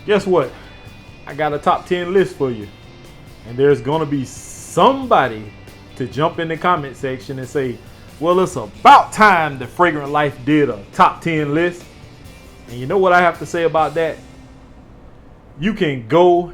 guess what? I got a top 10 list for you. And there's going to be somebody to jump in the comment section and say, well, it's about time the Fragrant Life did a top 10 list. And you know what I have to say about that? You can go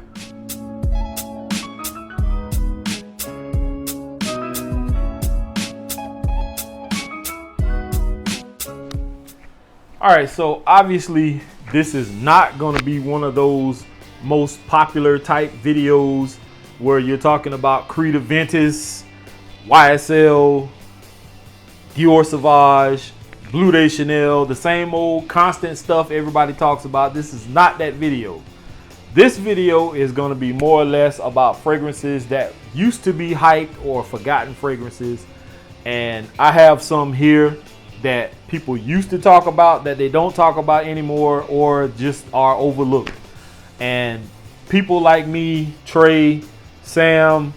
all right, so obviously this is not going to be one of those most popular type videos where you're talking about Creed Aventus, YSL, Dior Sauvage, Bleu de Chanel, the same old constant stuff everybody talks about. This is not that video. This video is going to be more or less about fragrances that used to be hyped or forgotten fragrances. And I have some here that people used to talk about that they don't talk about anymore or just are overlooked. And people like me, Trey, Sam,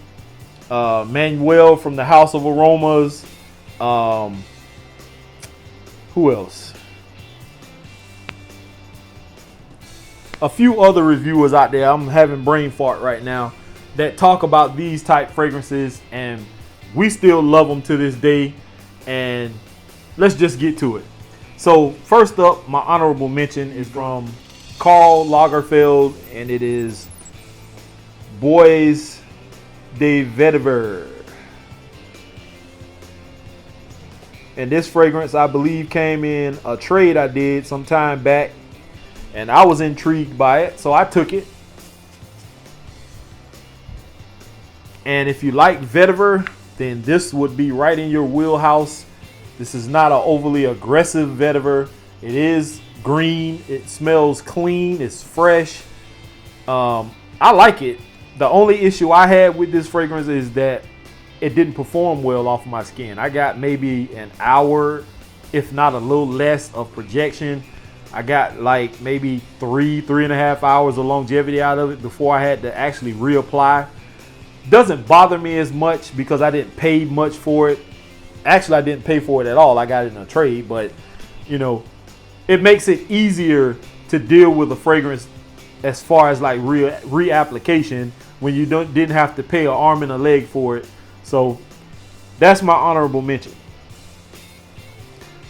Manuel from the House of Aromas, who else? A few other reviewers out there, I'm having brain fart right now, that talk about these type fragrances, and we still love them to this day. And let's just get to it. So first up, my honorable mention is from Karl Lagerfeld, and it is Bois de Vetiver. And this fragrance, I believe, came in a trade I did some time back, and I was intrigued by it, so I took it. And if you like vetiver, then this would be right in your wheelhouse. This is not an overly aggressive vetiver. It is green. It smells clean. It's fresh. I like it. The only issue I had with this fragrance is that it didn't perform well off my skin. I got maybe an hour, if not a little less, of projection. I got like maybe 3.5 hours of longevity out of it before I had to actually reapply. Doesn't bother me as much because I didn't pay much for it. Actually, I didn't pay for it at all. I got it in a trade, but you know, it makes it easier to deal with a fragrance as far as like reapplication when you didn't have to pay an arm and a leg for it. So that's my honorable mention.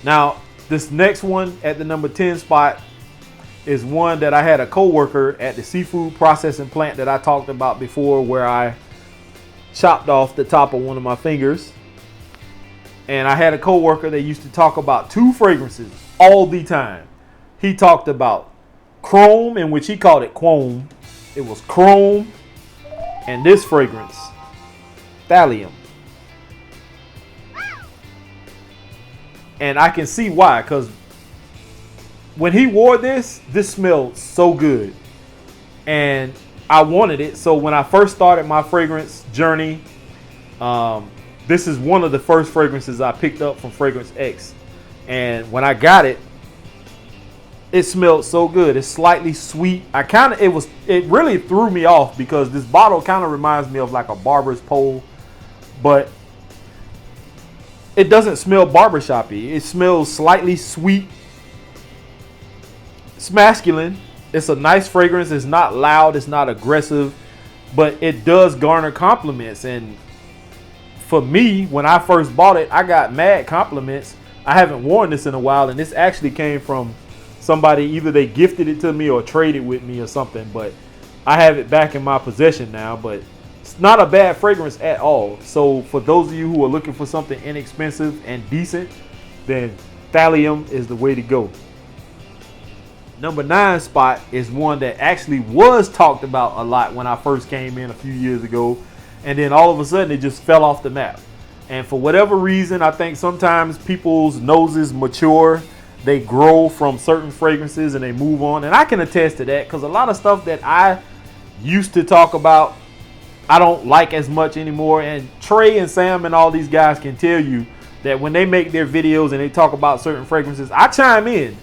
Now, this next one at the number 10 spot is one that I had a coworker at the seafood processing plant that I talked about before, where I chopped off the top of one of my fingers. And I had a coworker that used to talk about two fragrances all the time. He talked about chrome, in which he called it quome. It was chrome, and this fragrance, THALLIUM. And I can see why, because when he wore this smelled so good. And I wanted it. So when I first started my fragrance journey, this is one of the first fragrances I picked up from Fragrance X. And when I got it, it smelled so good. It's slightly sweet. It really threw me off because this bottle kind of reminds me of like a barber's pole, but it doesn't smell barbershoppy. It smells slightly sweet. It's masculine. It's a nice fragrance. It's not loud. It's not aggressive, but it does garner compliments. And for me, when I first bought it, I got mad compliments. I haven't worn this in a while, and this actually came from somebody. Either they gifted it to me or traded with me or something, but I have it back in my possession now. But it's not a bad fragrance at all. So for those of you who are looking for something inexpensive and decent, then THALLIUM is the way to go. Number 9 spot is one that actually was talked about a lot when I first came in a few years ago, and then all of a sudden it just fell off the map. And for whatever reason, I think sometimes people's noses mature. They grow from certain fragrances and they move on. And I can attest to that, because a lot of stuff that I used to talk about, I don't like as much anymore. And Trey and Sam and all these guys can tell you that when they make their videos and they talk about certain fragrances, I chime in.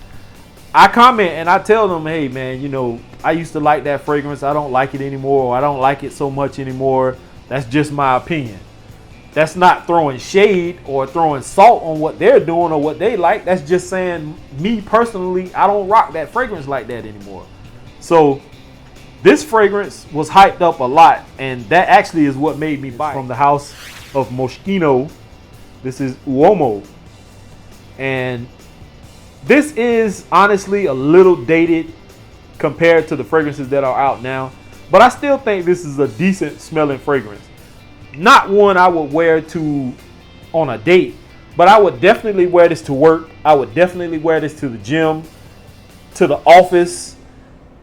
I comment and I tell them, hey man, you know, I used to like that fragrance. I don't like it anymore, or I don't like it so much anymore. That's just my opinion. That's not throwing shade or throwing salt on what they're doing or what they like. That's just saying, me personally, I don't rock that fragrance like that anymore. So This fragrance was hyped up a lot, and that actually is what made me buy it. From the house of Moschino. This is Uomo. And this is honestly a little dated compared to the fragrances that are out now. But I still think this is a decent smelling fragrance. Not one I would wear on a date, but I would definitely wear this to work. I would definitely wear this to the gym, to the office.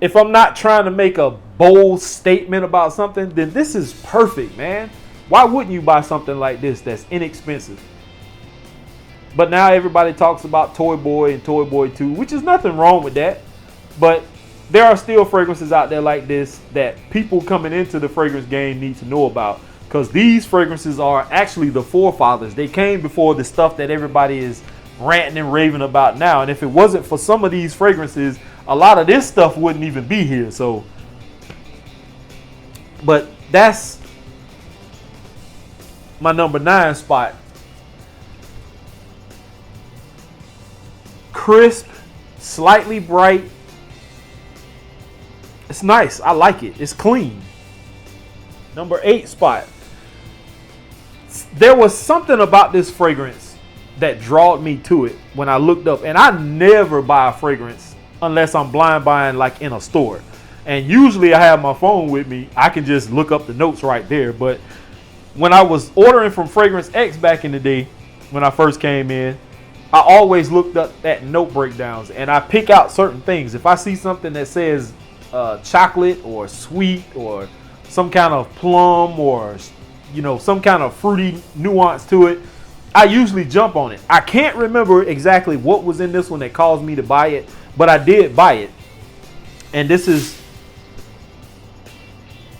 If I'm not trying to make a bold statement about something, then this is perfect, man. Why wouldn't you buy something like this that's inexpensive? But now everybody talks about Toy Boy and Toy Boy 2, which is nothing wrong with that. But there are still fragrances out there like this that people coming into the fragrance game need to know about. Because these fragrances are actually the forefathers. They came before the stuff that everybody is ranting and raving about now. And if it wasn't for some of these fragrances, a lot of this stuff wouldn't even be here. So, but that's my number 9 spot. Crisp, slightly bright. It's nice. I like it. It's clean. Number 8 spot. There was something about this fragrance that drawed me to it when I looked up. And I never buy a fragrance unless I'm blind buying like in a store. And usually I have my phone with me. I can just look up the notes right there. But when I was ordering from Fragrance X back in the day, when I first came in, I always looked up at note breakdowns and I pick out certain things. If I see something that says chocolate or sweet or some kind of plum or, you know, some kind of fruity nuance to it, I usually jump on it. I can't remember exactly what was in this one that caused me to buy it, but I did buy it. And this is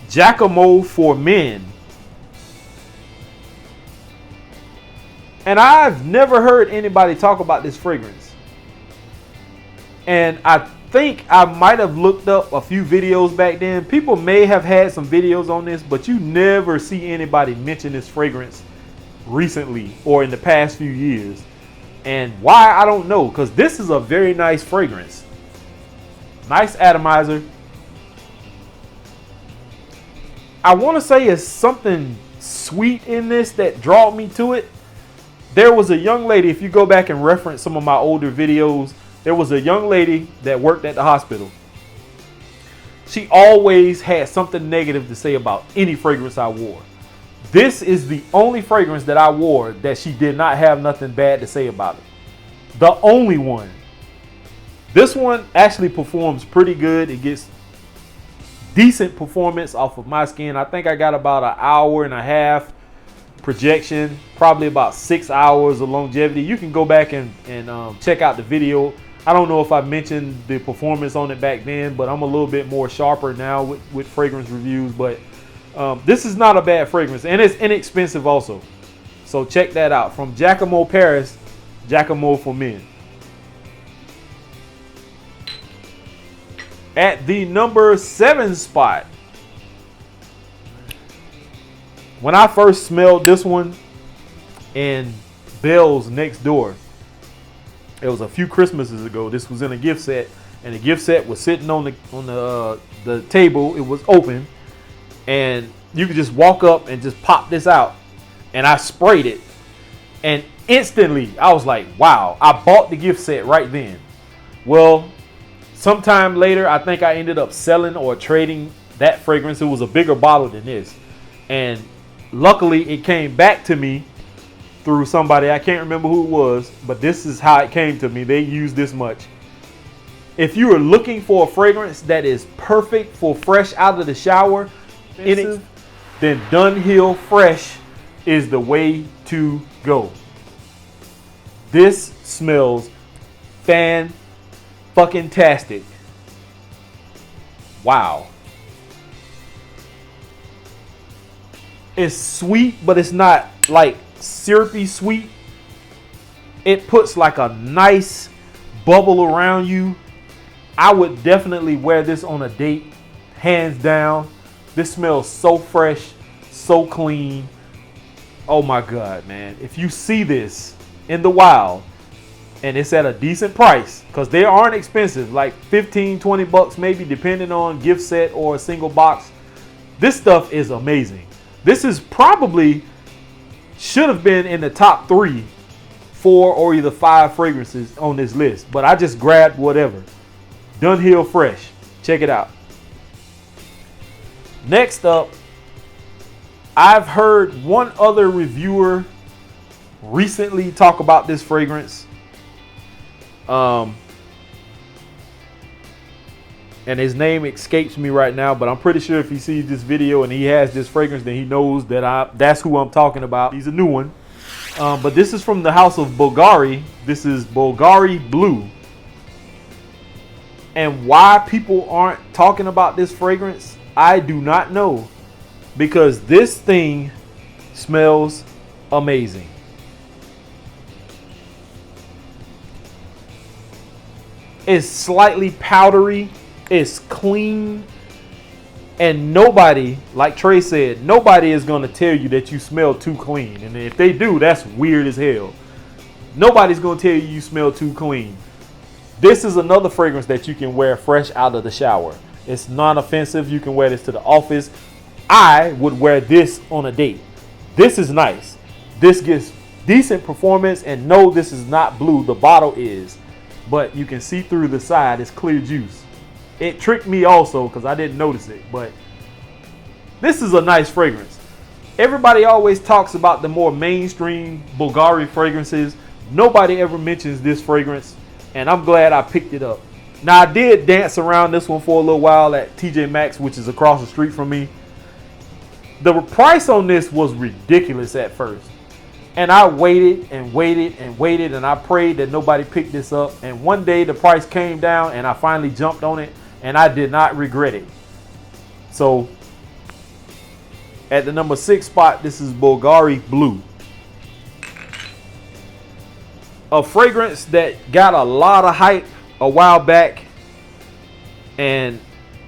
JACOMO for Men. And I've never heard anybody talk about this fragrance. And I think I might have looked up a few videos back then. People may have had some videos on this, but you never see anybody mention this fragrance recently or in the past few years. And why, I don't know, because this is a very nice fragrance. Nice atomizer. I want to say it's something sweet in this that drawed me to it. There was a young lady, if you go back and reference some of my older videos, there was a young lady that worked at the hospital. She always had something negative to say about any fragrance I wore. This is the only fragrance that I wore that she did not have nothing bad to say about it. The only one. This one actually performs pretty good. It gets decent performance off of my skin. I think I got about an hour and a half projection, probably about 6 hours of longevity. You can go back and check out the video. I don't know if I mentioned the performance on it back then, but I'm a little bit more sharper now with fragrance reviews. But this is not a bad fragrance, and it's inexpensive also. So check that out. From JACOMO Paris, JACOMO for Men. At the number 7 spot, when I first smelled this one in Bell's next door, it was a few Christmases ago. This was in a gift set, and the gift set was sitting on the table. It was open, and you could just walk up and just pop this out. And I sprayed it, and instantly I was like, wow, I bought the gift set right then. Well, sometime later, I think I ended up selling or trading that fragrance. It was a bigger bottle than this, and luckily it came back to me through somebody. I can't remember who it was, but this is how it came to me. They used this much. If you are looking for a fragrance that is perfect for fresh out of the shower, then Dunhill Fresh is the way to go. This smells fan-fucking-tastic. Wow. It's sweet, but it's not like syrupy sweet. It puts like a nice bubble around you. I would definitely wear this on a date, hands down. This smells so fresh, so clean. Oh my God, man. If you see this in the wild, and it's at a decent price because they aren't expensive, like 15-20 bucks maybe, depending on gift set or a single box. This stuff is amazing. This is probably should have been in the top 3, 4, or either 5 fragrances on this list, but I just grabbed whatever. Dunhill Fresh, check it out. Next up, I've heard one other reviewer recently talk about this fragrance. And his name escapes me right now, but I'm pretty sure if he sees this video and he has this fragrance, then he knows that that's who I'm talking about. He's a new one. But this is from the house of Bulgari. This is Bulgari Blue. And why people aren't talking about this fragrance, I do not know. Because this thing smells amazing. It's slightly powdery. It's clean. And nobody, like Trey said, nobody is going to tell you that you smell too clean. And if they do, that's weird as hell. Nobody's going to tell you smell too clean. This is another fragrance that you can wear fresh out of the shower. It's non-offensive. You can wear this to the office. I would wear this on a date. This is nice. This gives decent performance, and no, this is not blue. The bottle is, but you can see through the side. It's clear juice. It tricked me also because I didn't notice it, but this is a nice fragrance. Everybody always talks about the more mainstream Bulgari fragrances. Nobody ever mentions this fragrance, and I'm glad I picked it up. Now, I did dance around this one for a little while at TJ Maxx, which is across the street from me. The price on this was ridiculous at first. And I waited and waited and waited, and I prayed that nobody picked this up. And one day the price came down and I finally jumped on it, and I did not regret it. So at the number 6 spot, this is Bulgari Blue. A fragrance that got a lot of hype a while back, and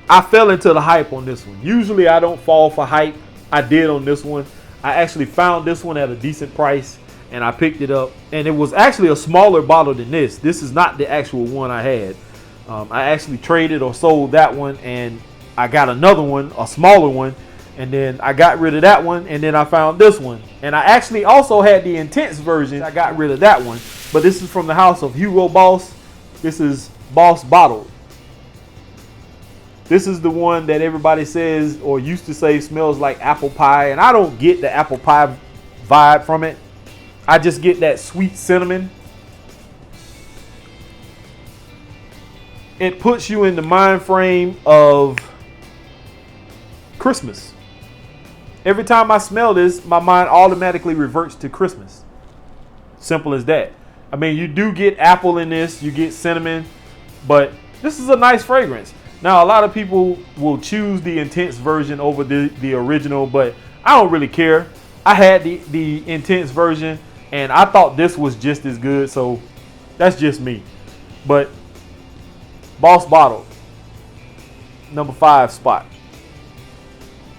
I fell into the hype on this one. Usually I don't fall for hype. I did on this one. I actually found this one at a decent price, and I picked it up. And it was actually a smaller bottle than this. This is not the actual one I had. I actually traded or sold that one, and I got another one, a smaller one, and then I got rid of that one, and then I found this one. And I actually also had the intense version. I got rid of that one, but this is from the house of Hugo Boss. This is Boss Bottled. This is the one that everybody says or used to say smells like apple pie. And I don't get the apple pie vibe from it. I just get that sweet cinnamon. It puts you in the mind frame of Christmas. Every time I smell this, my mind automatically reverts to Christmas. Simple as that. I mean, you do get apple in this. You get cinnamon. But this is a nice fragrance. Now, a lot of people will choose the intense version over the original, but I don't really care. I had the intense version, and I thought this was just as good, so that's just me. But Boss Bottle, number 5 spot.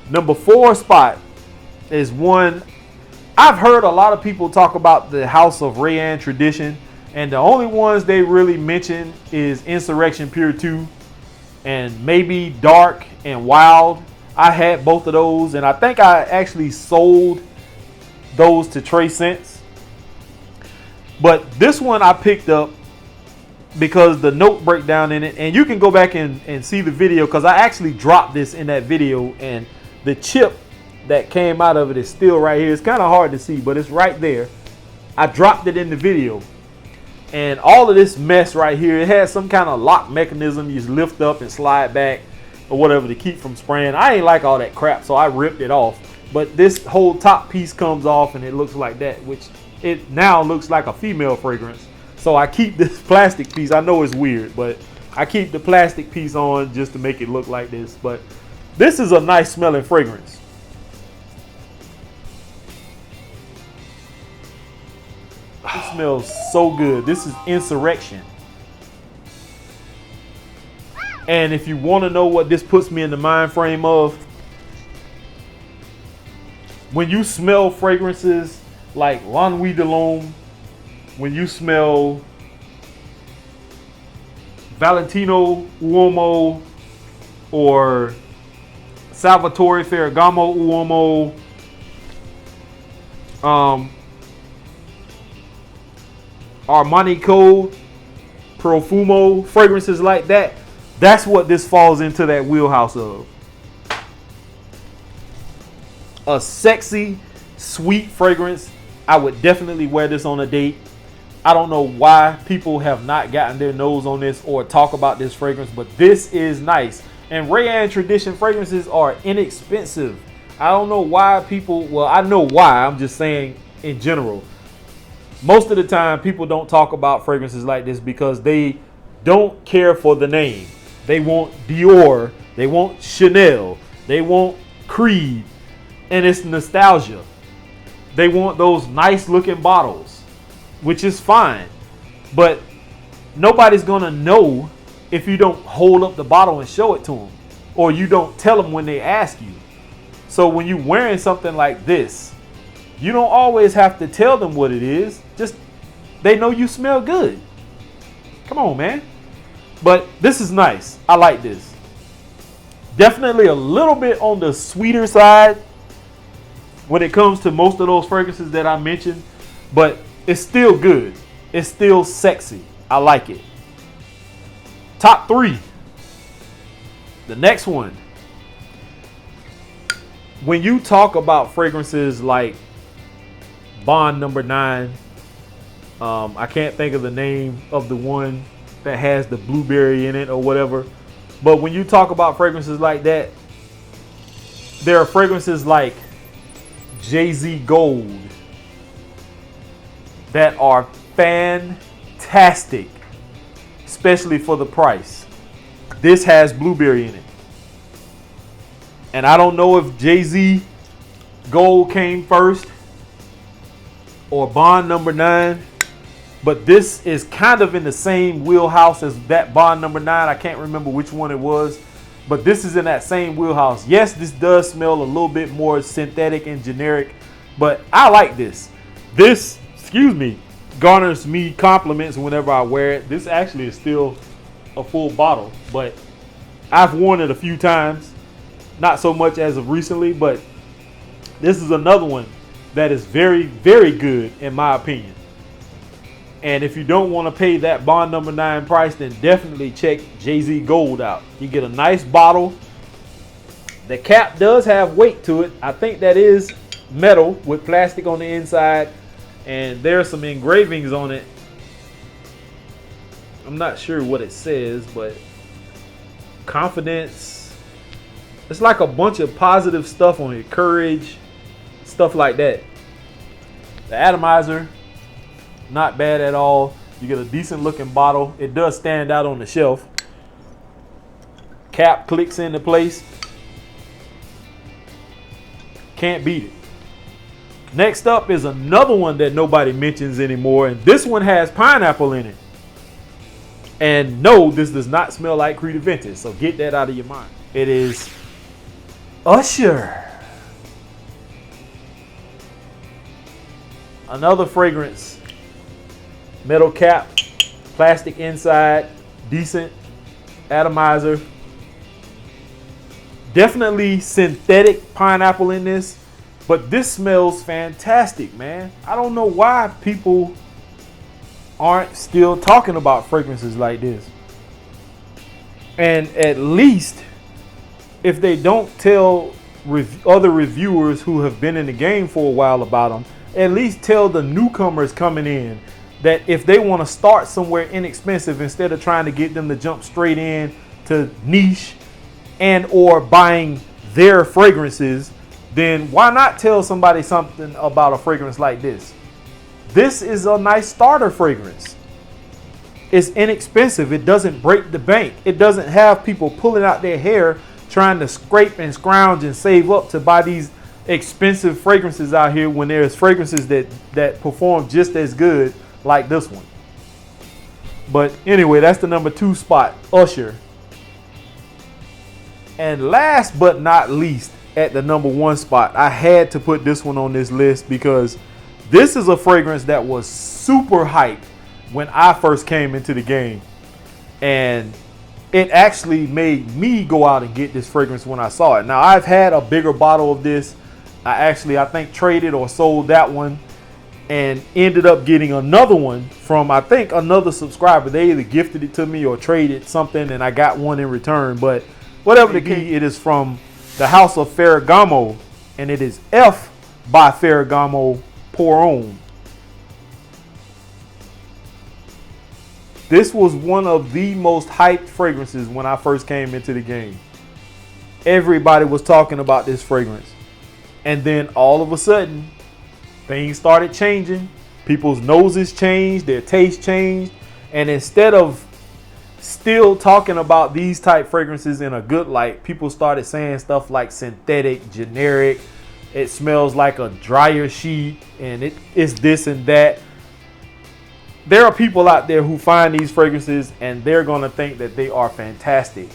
Number 4 spot is one I've heard a lot of people talk about the House of Rayanne Tradition, and the only ones they really mention is Insurrection Pure 2. And maybe Dark and Wild. I had both of those, and I think I actually sold those to Trey Scents. But this one I picked up because the note breakdown in it, and you can go back and see the video because I actually dropped this in that video, and the chip that came out of it is still right here. It's kind of hard to see, but it's right there. I dropped it in the video. And all of this mess right here, it has some kind of lock mechanism. You just lift up and slide back or whatever to keep from spraying. I ain't like all that crap, so I ripped it off. But this whole top piece comes off and it looks like that, which it now looks like a female fragrance. So I keep this plastic piece. I know it's weird, but I keep the plastic piece on just to make it look like this. But this is a nice smelling fragrance. It smells so good. This is Insurrection. And if you want to know what this puts me in the mind frame of, when you smell fragrances like La Nuit de l'Homme, when you smell Valentino Uomo or Salvatore Ferragamo Uomo, Armani Code, Profumo, fragrances like that. That's what this falls into that wheelhouse of. A sexy, sweet fragrance. I would definitely wear this on a date. I don't know why people have not gotten their nose on this or talk about this fragrance, but this is nice. And Rayanne Tradition fragrances are inexpensive. I don't know why people, well, I know why. I'm just saying in general. Most of the time, people don't talk about fragrances like this because they don't care for the name. They want Dior. They want Chanel. They want Creed. And it's nostalgia. They want those nice looking bottles, which is fine. But nobody's going to know if you don't hold up the bottle and show it to them, or you don't tell them when they ask you. So when you're wearing something like this, you don't always have to tell them what it is. Just they know you smell good. Come on, man. But this is nice. I like this. Definitely a little bit on the sweeter side when it comes to most of those fragrances that I mentioned, but it's still good. It's still sexy. I like it. Top 3. The next one. When you talk about fragrances like Bond Number 9, I can't think of the name of the one that has the blueberry in it or whatever. But when you talk about fragrances like that, there are fragrances like Jay-Z Gold that are fantastic, especially for the price. This has blueberry in it. And I don't know if Jay-Z Gold came first or Bond Number 9, but this is kind of in the same wheelhouse as that Bond Number 9. I can't remember which one it was, but this is in that same wheelhouse. Yes, this does smell a little bit more synthetic and generic, but I like this. This, garners me compliments whenever I wear it. This actually is still a full bottle, but I've worn it a few times. Not so much as of recently, but this is another one that is very, very good in my opinion. And if you don't want to pay that Bond Number 9 price, then definitely check Jay-Z Gold out. You get a nice bottle. The cap does have weight to it. I think that is metal with plastic on the inside. And there's some engravings on it. I'm not sure what it says, but confidence. It's like a bunch of positive stuff on it. Courage, stuff like that. The atomizer, not bad at all. You get a decent looking bottle. It does stand out on the shelf. Cap clicks into place. Can't beat it. Next up is another one that nobody mentions anymore, and this one has pineapple in it. And no, this does not smell like Creed Aventus, so get that out of your mind. It is Usher. Another fragrance. Metal cap, plastic inside, decent atomizer. Definitely synthetic pineapple in this, but this smells fantastic, man. I don't know why people aren't still talking about fragrances like this. And at least if they don't tell other reviewers who have been in the game for a while about them, at least tell the newcomers coming in that if they want to start somewhere inexpensive, instead of trying to get them to jump straight in to niche and or buying their fragrances, then why not tell somebody something about a fragrance like this? This is a nice starter fragrance. It's inexpensive. It doesn't break the bank. It doesn't have people pulling out their hair trying to scrape and scrounge and save up to buy these expensive fragrances out here when there's fragrances that perform just as good like this one. But anyway, that's the number 2 spot, Usher. And last but not least, at the number 1 spot, I had to put this one on this list because this is a fragrance that was super hyped when I first came into the game. And it actually made me go out and get this fragrance when I saw it. Now, I've had a bigger bottle of this. I think traded or sold that one and ended up getting another one from, I think, another subscriber. They either gifted it to me or traded something, and I got one in return. But whatever the case, it is from the house of Ferragamo, and it is F by Ferragamo Pour On. This was one of the most hyped fragrances when I first came into the game. Everybody was talking about this fragrance. And then all of a sudden, things started changing. People's noses changed, their taste changed. And instead of still talking about these type fragrances in a good light, people started saying stuff like synthetic, generic. It smells like a dryer sheet, and it's this and that. There are people out there who find these fragrances and they're going to think that they are fantastic.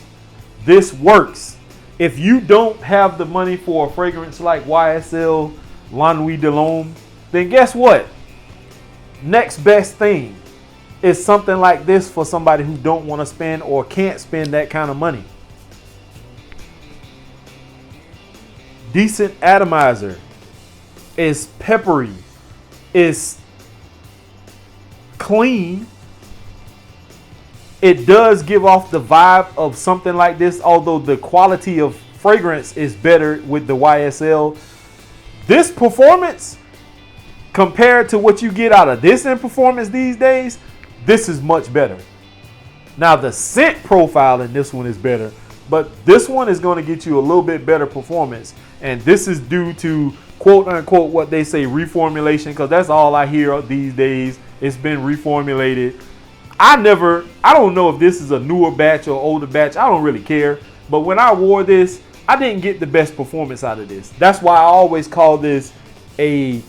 This works. If you don't have the money for a fragrance like YSL La Nuit de l'Homme, then guess what? Next best thing is something like this for somebody who don't want to spend or can't spend that kind of money. Decent atomizer. Is peppery. Is clean. It does give off the vibe of something like this, although the quality of fragrance is better with the YSL. This performance, compared to what you get out of this in performance these days, this is much better. Now, the scent profile in this one is better, but this one is going to get you a little bit better performance. And this is due to, quote unquote, what they say, reformulation, because that's all I hear these days. It's been reformulated. I don't know if this is a newer batch or older batch. I don't really care. But when I wore this, I didn't get the best performance out of this. That's why I always call this a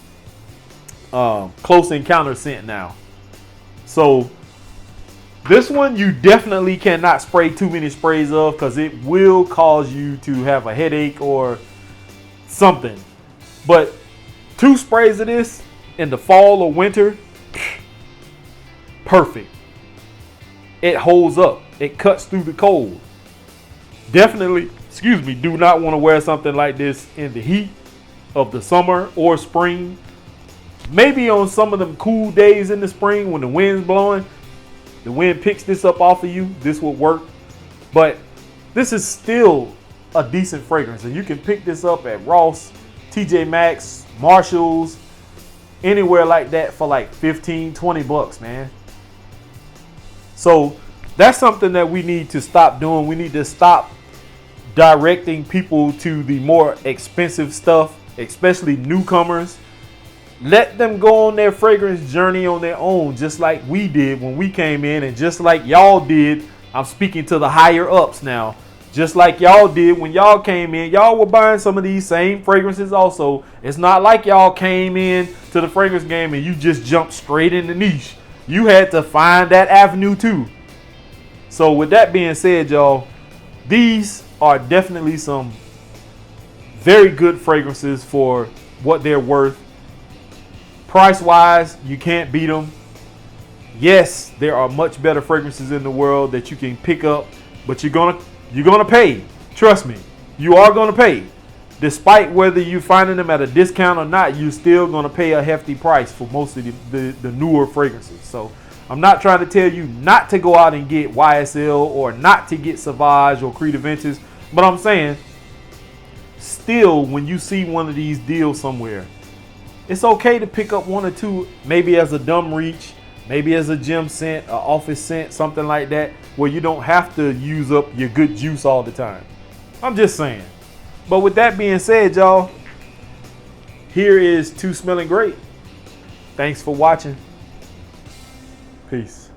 close encounter scent now. So this one you definitely cannot spray too many sprays of, because it will cause you to have a headache or something. But 2 sprays of this in the fall or winter, perfect. It holds up. It cuts through the cold. Definitely, do not want to wear something like this in the heat of the summer or spring. Maybe on some of them cool days in the spring when the wind's blowing, the wind picks this up off of you, this would work. But this is still a decent fragrance, and you can pick this up at Ross, TJ Maxx, Marshalls, anywhere like that for like 15, 20 bucks, man. So that's something that we need to stop doing. We need to stop directing people to the more expensive stuff, especially newcomers. Let them go on their fragrance journey on their own, just like we did when we came in, and just like y'all did. I'm speaking to the higher ups now. Just like y'all did when y'all came in. Y'all were buying some of these same fragrances also. It's not like y'all came in to the fragrance game and you just jumped straight in the niche. You had to find that avenue too. So with that being said, y'all, these are definitely some very good fragrances for what they're worth. Price wise, you can't beat them. Yes, there are much better fragrances in the world that you can pick up, but you're gonna pay. Trust me, you are gonna pay. Despite whether you're finding them at a discount or not, you're still gonna pay a hefty price for most of the newer fragrances. So I'm not trying to tell you not to go out and get YSL or not to get Sauvage or Creed Aventus, but I'm saying still, when you see one of these deals somewhere, it's okay to pick up 1 or 2, maybe as a dumb reach, maybe as a gym scent, an office scent, something like that, where you don't have to use up your good juice all the time. I'm just saying. But with that being said, y'all, here is 2 Smelling Great. Thanks for watching. Peace.